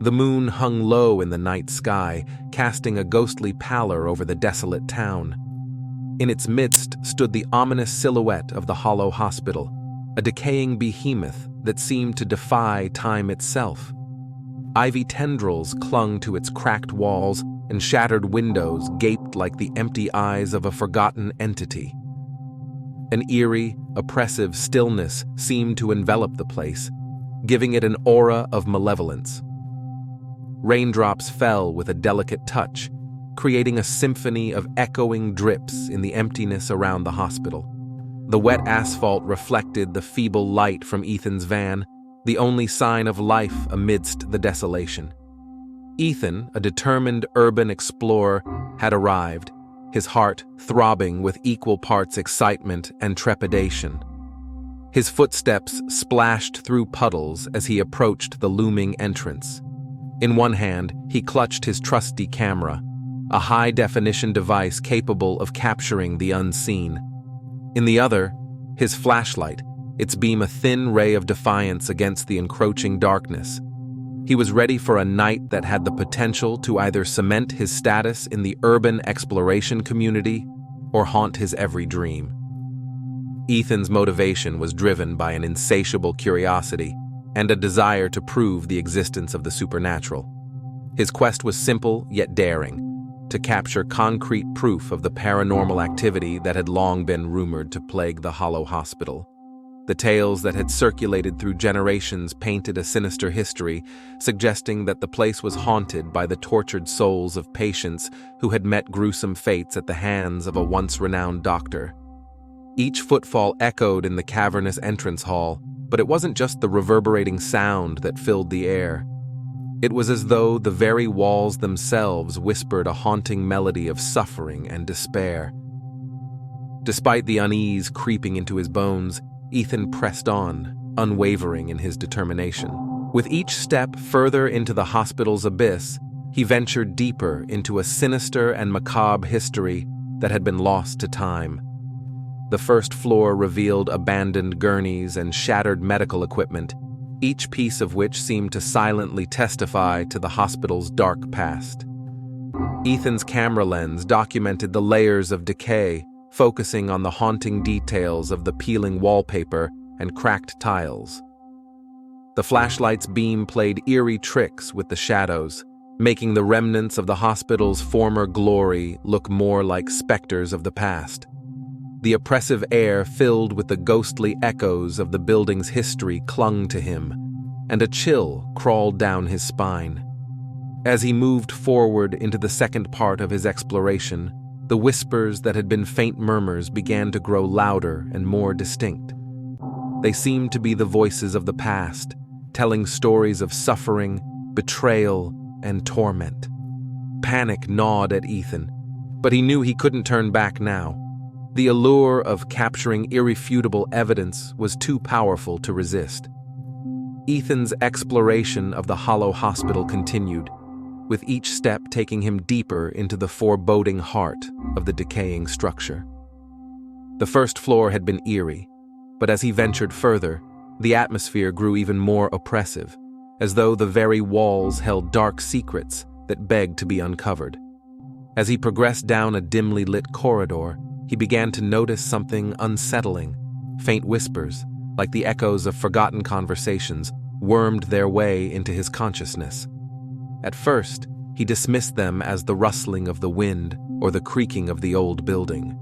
The moon hung low in the night sky, casting a ghostly pallor over the desolate town. In its midst stood the ominous silhouette of the hollow hospital, a decaying behemoth that seemed to defy time itself. Ivy tendrils clung to its cracked walls, and shattered windows gaped like the empty eyes of a forgotten entity. An eerie, oppressive stillness seemed to envelop the place, giving it an aura of malevolence. Raindrops fell with a delicate touch, creating a symphony of echoing drips in the emptiness around the hospital. The wet asphalt reflected the feeble light from Ethan's van, the only sign of life amidst the desolation. Ethan, a determined urban explorer, had arrived, his heart throbbing with equal parts excitement and trepidation. His footsteps splashed through puddles as he approached the looming entrance. In one hand, he clutched his trusty camera, a high-definition device capable of capturing the unseen. In the other, his flashlight, its beam a thin ray of defiance against the encroaching darkness. He was ready for a night that had the potential to either cement his status in the urban exploration community or haunt his every dream. Ethan's motivation was driven by an insatiable curiosity and a desire to prove the existence of the supernatural. His quest was simple yet daring, to capture concrete proof of the paranormal activity that had long been rumored to plague the Hollow Hospital. The tales that had circulated through generations painted a sinister history, suggesting that the place was haunted by the tortured souls of patients who had met gruesome fates at the hands of a once-renowned doctor. Each footfall echoed in the cavernous entrance hall, but it wasn't just the reverberating sound that filled the air. It was as though the very walls themselves whispered a haunting melody of suffering and despair. Despite the unease creeping into his bones, Ethan pressed on, unwavering in his determination. With each step further into the hospital's abyss, he ventured deeper into a sinister and macabre history that had been lost to time. The first floor revealed abandoned gurneys and shattered medical equipment, each piece of which seemed to silently testify to the hospital's dark past. Ethan's camera lens documented the layers of decay, focusing on the haunting details of the peeling wallpaper and cracked tiles. The flashlight's beam played eerie tricks with the shadows, making the remnants of the hospital's former glory look more like specters of the past. The oppressive air filled with the ghostly echoes of the building's history clung to him, and a chill crawled down his spine. As he moved forward into the second part of his exploration, the whispers that had been faint murmurs began to grow louder and more distinct. They seemed to be the voices of the past, telling stories of suffering, betrayal, and torment. Panic gnawed at Ethan, but he knew he couldn't turn back now. The allure of capturing irrefutable evidence was too powerful to resist. Ethan's exploration of the Hollow Hospital continued, with each step taking him deeper into the foreboding heart of the decaying structure. The first floor had been eerie, but as he ventured further, the atmosphere grew even more oppressive, as though the very walls held dark secrets that begged to be uncovered. As he progressed down a dimly lit corridor, he began to notice something unsettling. Faint whispers, like the echoes of forgotten conversations, wormed their way into his consciousness. At first, he dismissed them as the rustling of the wind or the creaking of the old building.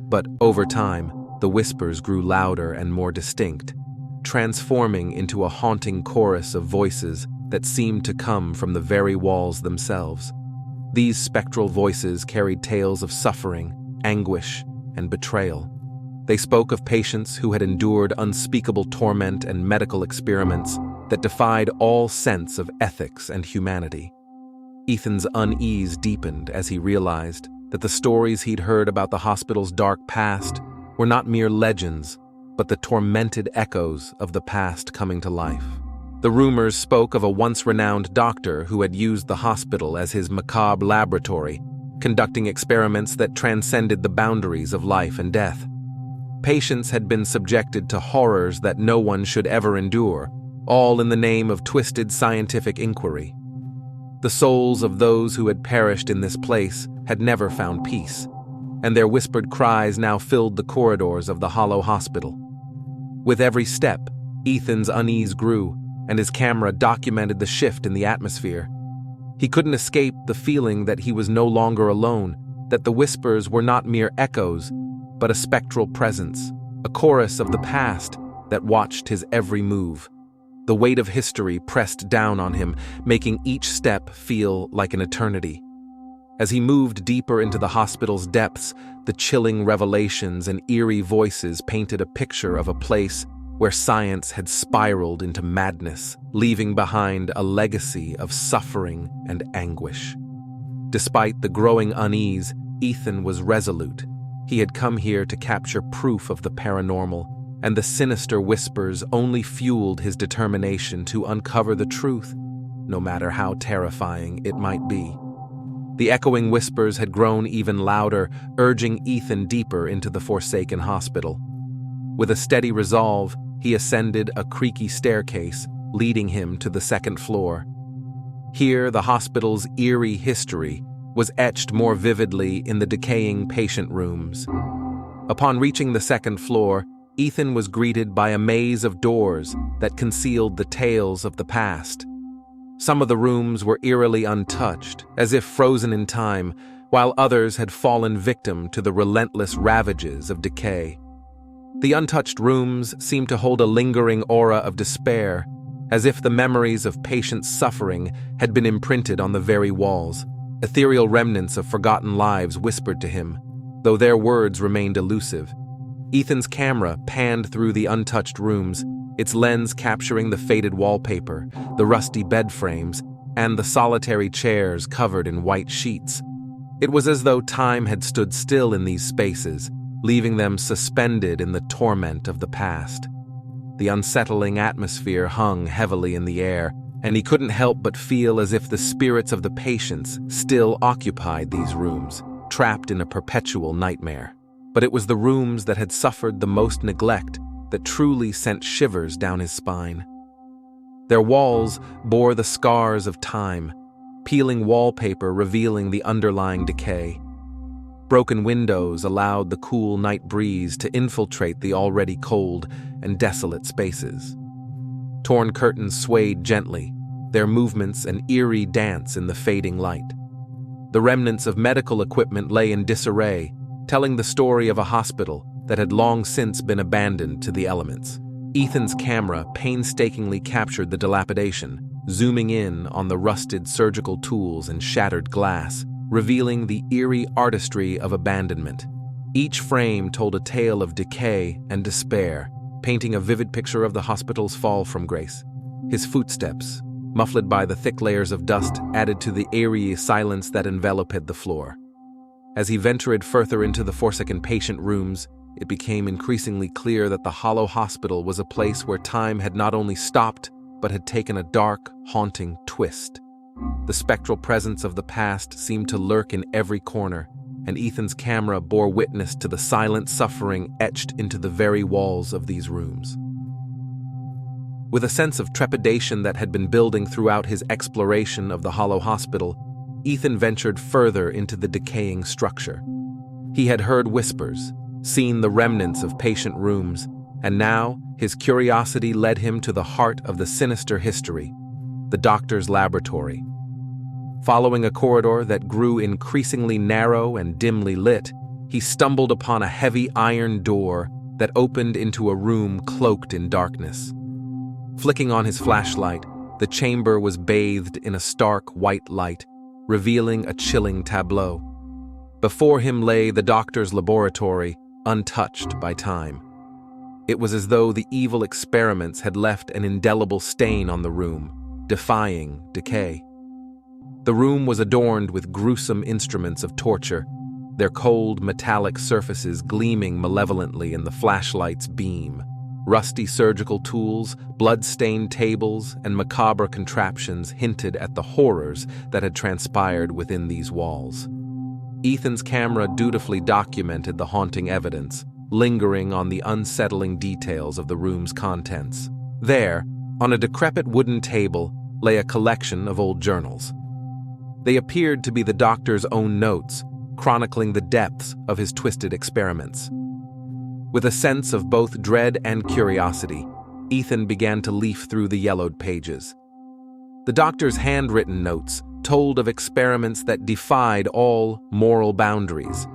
But over time, the whispers grew louder and more distinct, transforming into a haunting chorus of voices that seemed to come from the very walls themselves. These spectral voices carried tales of suffering, anguish, and betrayal. They spoke of patients who had endured unspeakable torment and medical experiments that defied all sense of ethics and humanity. Ethan's unease deepened as he realized that the stories he'd heard about the hospital's dark past were not mere legends, but the tormented echoes of the past coming to life. The rumors spoke of a once-renowned doctor who had used the hospital as his macabre laboratory, conducting experiments that transcended the boundaries of life and death. Patients had been subjected to horrors that no one should ever endure, all in the name of twisted scientific inquiry. The souls of those who had perished in this place had never found peace, and their whispered cries now filled the corridors of the hollow hospital. With every step, Ethan's unease grew, and his camera documented the shift in the atmosphere. He couldn't escape the feeling that he was no longer alone, that the whispers were not mere echoes, but a spectral presence, a chorus of the past that watched his every move. The weight of history pressed down on him, making each step feel like an eternity. As he moved deeper into the hospital's depths, the chilling revelations and eerie voices painted a picture of a place where science had spiraled into madness, leaving behind a legacy of suffering and anguish. Despite the growing unease, Ethan was resolute. He had come here to capture proof of the paranormal, and the sinister whispers only fueled his determination to uncover the truth, no matter how terrifying it might be. The echoing whispers had grown even louder, urging Ethan deeper into the forsaken hospital. With a steady resolve, he ascended a creaky staircase, leading him to the second floor. Here, the hospital's eerie history was etched more vividly in the decaying patient rooms. Upon reaching the second floor, Ethan was greeted by a maze of doors that concealed the tales of the past. Some of the rooms were eerily untouched, as if frozen in time, while others had fallen victim to the relentless ravages of decay. The untouched rooms seemed to hold a lingering aura of despair, as if the memories of patient suffering had been imprinted on the very walls. Ethereal remnants of forgotten lives whispered to him, though their words remained elusive. Ethan's camera panned through the untouched rooms, its lens capturing the faded wallpaper, the rusty bed frames, and the solitary chairs covered in white sheets. It was as though time had stood still in these spaces, leaving them suspended in the torment of the past. The unsettling atmosphere hung heavily in the air, and he couldn't help but feel as if the spirits of the patients still occupied these rooms, trapped in a perpetual nightmare. But it was the rooms that had suffered the most neglect that truly sent shivers down his spine. Their walls bore the scars of time, peeling wallpaper revealing the underlying decay. Broken windows allowed the cool night breeze to infiltrate the already cold and desolate spaces. Torn curtains swayed gently, their movements an eerie dance in the fading light. The remnants of medical equipment lay in disarray, telling the story of a hospital that had long since been abandoned to the elements. Ethan's camera painstakingly captured the dilapidation, zooming in on the rusted surgical tools and shattered glass, revealing the eerie artistry of abandonment. Each frame told a tale of decay and despair, painting a vivid picture of the hospital's fall from grace. His footsteps, muffled by the thick layers of dust, added to the eerie silence that enveloped the floor. As he ventured further into the forsaken patient rooms, it became increasingly clear that the hollow hospital was a place where time had not only stopped, but had taken a dark, haunting twist. The spectral presence of the past seemed to lurk in every corner, and Ethan's camera bore witness to the silent suffering etched into the very walls of these rooms. With a sense of trepidation that had been building throughout his exploration of the hollow hospital, Ethan ventured further into the decaying structure. He had heard whispers, seen the remnants of patient rooms, and now his curiosity led him to the heart of the sinister history, the doctor's laboratory. Following a corridor that grew increasingly narrow and dimly lit, he stumbled upon a heavy iron door that opened into a room cloaked in darkness. Flicking on his flashlight, the chamber was bathed in a stark white light, revealing a chilling tableau. Before him lay the doctor's laboratory, untouched by time. It was as though the evil experiments had left an indelible stain on the room, defying decay. The room was adorned with gruesome instruments of torture, their cold metallic surfaces gleaming malevolently in the flashlight's beam. Rusty surgical tools, blood-stained tables, and macabre contraptions hinted at the horrors that had transpired within these walls. Ethan's camera dutifully documented the haunting evidence, lingering on the unsettling details of the room's contents. There, on a decrepit wooden table, lay a collection of old journals. They appeared to be the doctor's own notes, chronicling the depths of his twisted experiments. With a sense of both dread and curiosity, Ethan began to leaf through the yellowed pages. The doctor's handwritten notes told of experiments that defied all moral boundaries.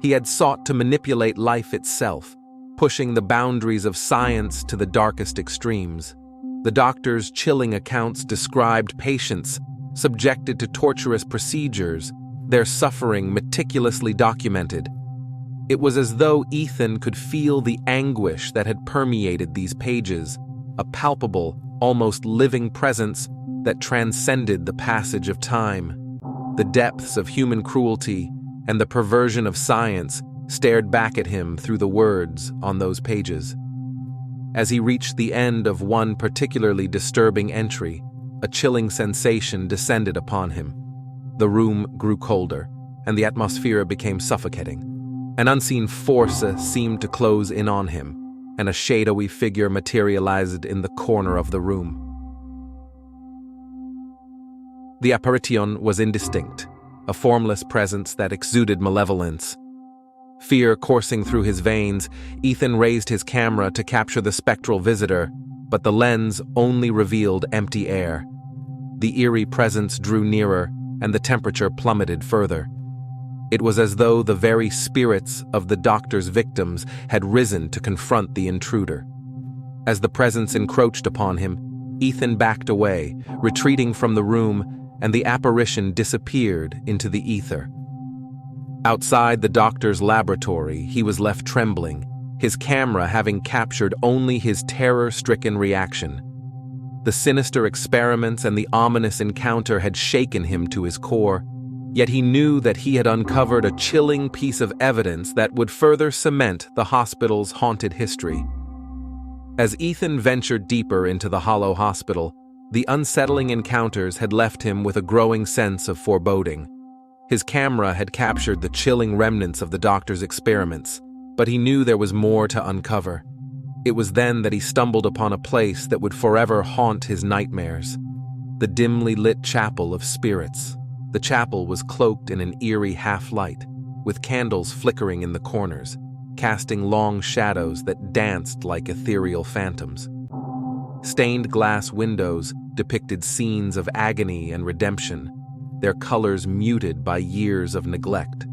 He had sought to manipulate life itself, pushing the boundaries of science to the darkest extremes. The doctor's chilling accounts described patients subjected to torturous procedures, their suffering meticulously documented. It was as though Ethan could feel the anguish that had permeated these pages, a palpable, almost living presence that transcended the passage of time. The depths of human cruelty and the perversion of science stared back at him through the words on those pages. As he reached the end of one particularly disturbing entry, a chilling sensation descended upon him. The room grew colder, and the atmosphere became suffocating. An unseen force seemed to close in on him, and a shadowy figure materialized in the corner of the room. The apparition was indistinct, a formless presence that exuded malevolence. Fear coursing through his veins, Ethan raised his camera to capture the spectral visitor, but the lens only revealed empty air. The eerie presence drew nearer, and the temperature plummeted further. It was as though the very spirits of the doctor's victims had risen to confront the intruder. As the presence encroached upon him, Ethan backed away, retreating from the room, and the apparition disappeared into the ether. Outside the doctor's laboratory, he was left trembling, his camera having captured only his terror-stricken reaction. The sinister experiments and the ominous encounter had shaken him to his core, yet he knew that he had uncovered a chilling piece of evidence that would further cement the hospital's haunted history. As Ethan ventured deeper into the Hollow Hospital, the unsettling encounters had left him with a growing sense of foreboding. His camera had captured the chilling remnants of the doctor's experiments, but he knew there was more to uncover. It was then that he stumbled upon a place that would forever haunt his nightmares: the dimly lit Chapel of Spirits. The chapel was cloaked in an eerie half-light, with candles flickering in the corners, casting long shadows that danced like ethereal phantoms. Stained glass windows depicted scenes of agony and redemption, their colors muted by years of neglect.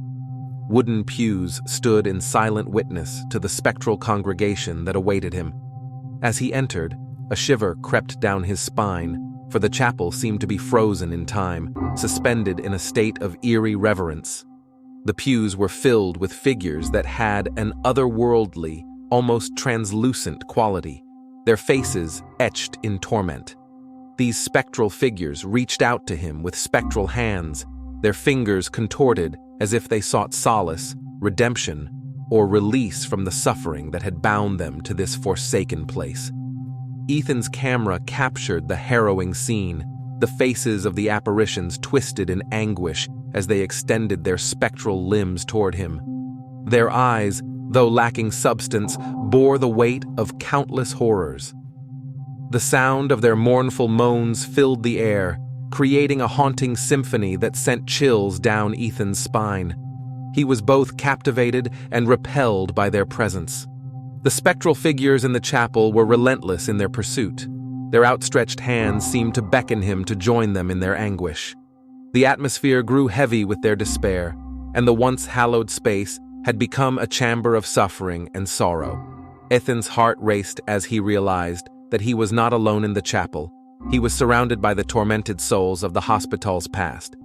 Wooden pews stood in silent witness to the spectral congregation that awaited him. As he entered, a shiver crept down his spine, for the chapel seemed to be frozen in time, suspended in a state of eerie reverence. The pews were filled with figures that had an otherworldly, almost translucent quality, their faces etched in torment. These spectral figures reached out to him with spectral hands, their fingers contorted as if they sought solace, redemption, or release from the suffering that had bound them to this forsaken place. Ethan's camera captured the harrowing scene, the faces of the apparitions twisted in anguish as they extended their spectral limbs toward him. Their eyes, though lacking substance, bore the weight of countless horrors. The sound of their mournful moans filled the air, creating a haunting symphony that sent chills down Ethan's spine. He was both captivated and repelled by their presence. The spectral figures in the chapel were relentless in their pursuit. Their outstretched hands seemed to beckon him to join them in their anguish. The atmosphere grew heavy with their despair, and the once hallowed space had become a chamber of suffering and sorrow. Ethan's heart raced as he realized that he was not alone in the chapel. He was surrounded by the tormented souls of the hospital's past.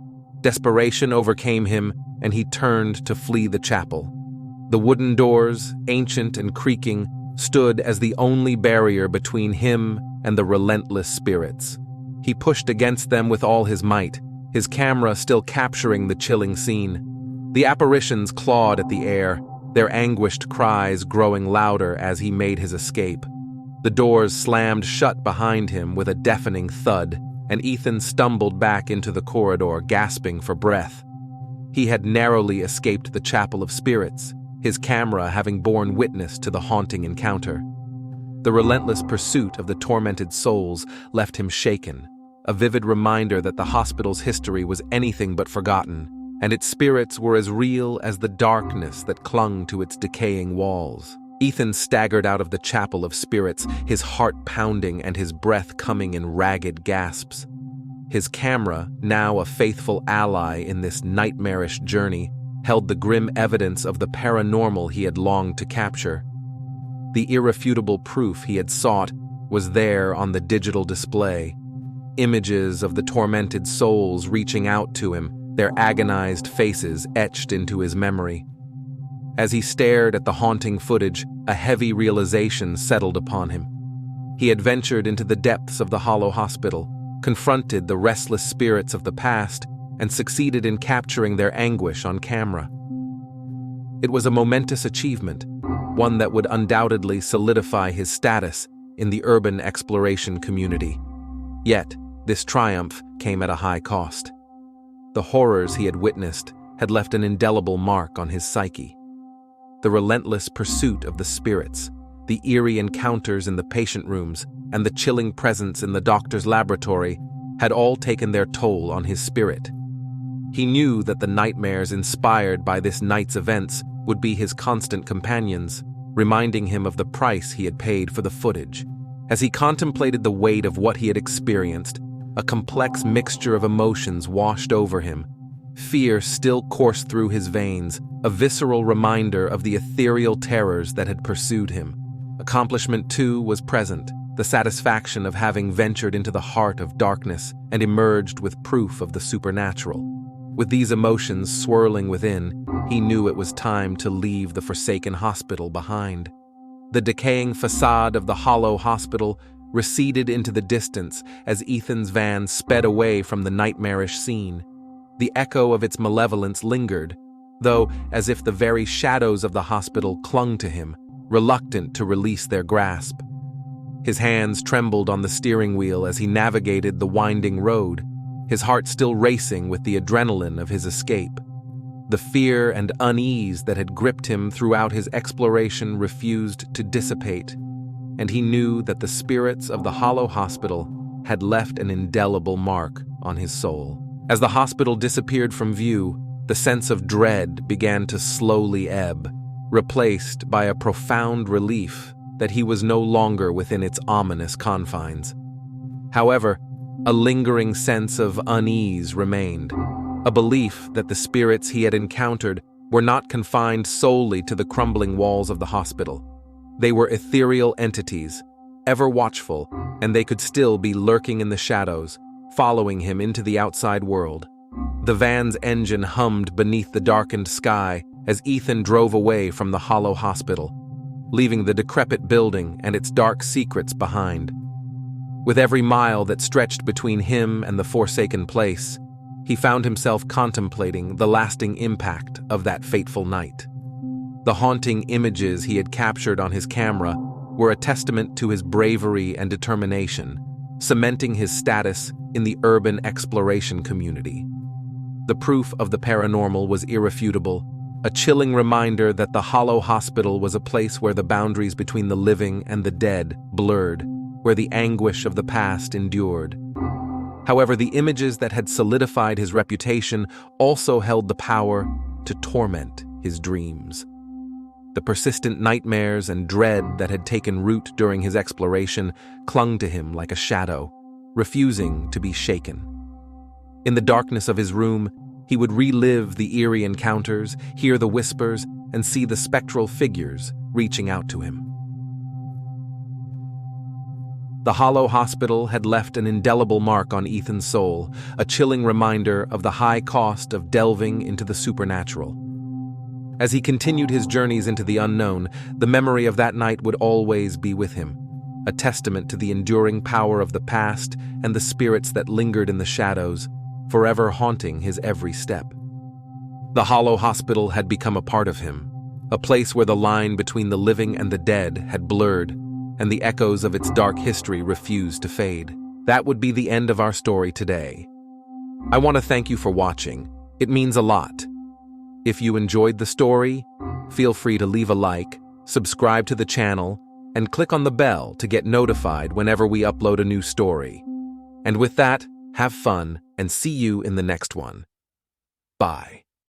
Desperation overcame him, and he turned to flee the chapel. The wooden doors, ancient and creaking, stood as the only barrier between him and the relentless spirits. He pushed against them with all his might, his camera still capturing the chilling scene. The apparitions clawed at the air, their anguished cries growing louder as he made his escape. The doors slammed shut behind him with a deafening thud, and Ethan stumbled back into the corridor, gasping for breath. He had narrowly escaped the Chapel of Spirits, his camera having borne witness to the haunting encounter. The relentless pursuit of the tormented souls left him shaken, a vivid reminder that the hospital's history was anything but forgotten, and its spirits were as real as the darkness that clung to its decaying walls. Ethan staggered out of the chapel of spirits, his heart pounding and his breath coming in ragged gasps. His camera, now a faithful ally in this nightmarish journey, held the grim evidence of the paranormal he had longed to capture. The irrefutable proof he had sought was there on the digital display. Images of the tormented souls reaching out to him, their agonized faces etched into his memory. As he stared at the haunting footage, a heavy realization settled upon him. He had ventured into the depths of the Hollow Hospital, confronted the restless spirits of the past, and succeeded in capturing their anguish on camera. It was a momentous achievement, one that would undoubtedly solidify his status in the urban exploration community. Yet, this triumph came at a high cost. The horrors he had witnessed had left an indelible mark on his psyche. The relentless pursuit of the spirits, the eerie encounters in the patient rooms, and the chilling presence in the doctor's laboratory had all taken their toll on his spirit. He knew that the nightmares inspired by this night's events would be his constant companions, reminding him of the price he had paid for the footage. As he contemplated the weight of what he had experienced, a complex mixture of emotions washed over him. Fear still coursed through his veins, a visceral reminder of the ethereal terrors that had pursued him. Accomplishment, too, was present, the satisfaction of having ventured into the heart of darkness and emerged with proof of the supernatural. With these emotions swirling within, he knew it was time to leave the forsaken hospital behind. The decaying facade of the Hollow Hospital receded into the distance as Ethan's van sped away from the nightmarish scene. The echo of its malevolence lingered, though as if the very shadows of the hospital clung to him, reluctant to release their grasp. His hands trembled on the steering wheel as he navigated the winding road, his heart still racing with the adrenaline of his escape. The fear and unease that had gripped him throughout his exploration refused to dissipate, and he knew that the spirits of the Hollow Hospital had left an indelible mark on his soul. As the hospital disappeared from view, the sense of dread began to slowly ebb, replaced by a profound relief that he was no longer within its ominous confines. However, a lingering sense of unease remained, a belief that the spirits he had encountered were not confined solely to the crumbling walls of the hospital. They were ethereal entities, ever watchful, and they could still be lurking in the shadows, following him into the outside world. The van's engine hummed beneath the darkened sky as Ethan drove away from the Hollow Hospital, leaving the decrepit building and its dark secrets behind. With every mile that stretched between him and the forsaken place, he found himself contemplating the lasting impact of that fateful night. The haunting images he had captured on his camera were a testament to his bravery and determination, cementing his status in the urban exploration community. The proof of the paranormal was irrefutable, a chilling reminder that the Hollow Hospital was a place where the boundaries between the living and the dead blurred, where the anguish of the past endured. However, the images that had solidified his reputation also held the power to torment his dreams. The persistent nightmares and dread that had taken root during his exploration clung to him like a shadow, refusing to be shaken. In the darkness of his room, he would relive the eerie encounters, hear the whispers, and see the spectral figures reaching out to him. The Hollow Hospital had left an indelible mark on Ethan's soul, a chilling reminder of the high cost of delving into the supernatural. As he continued his journeys into the unknown, the memory of that night would always be with him, a testament to the enduring power of the past and the spirits that lingered in the shadows, forever haunting his every step. The Hollow Hospital had become a part of him, a place where the line between the living and the dead had blurred, and the echoes of its dark history refused to fade. That would be the end of our story today. I want to thank you for watching. It means a lot. If you enjoyed the story, feel free to leave a like, subscribe to the channel, and click on the bell to get notified whenever we upload a new story. And with that, Have fun and see you in the next one. Bye.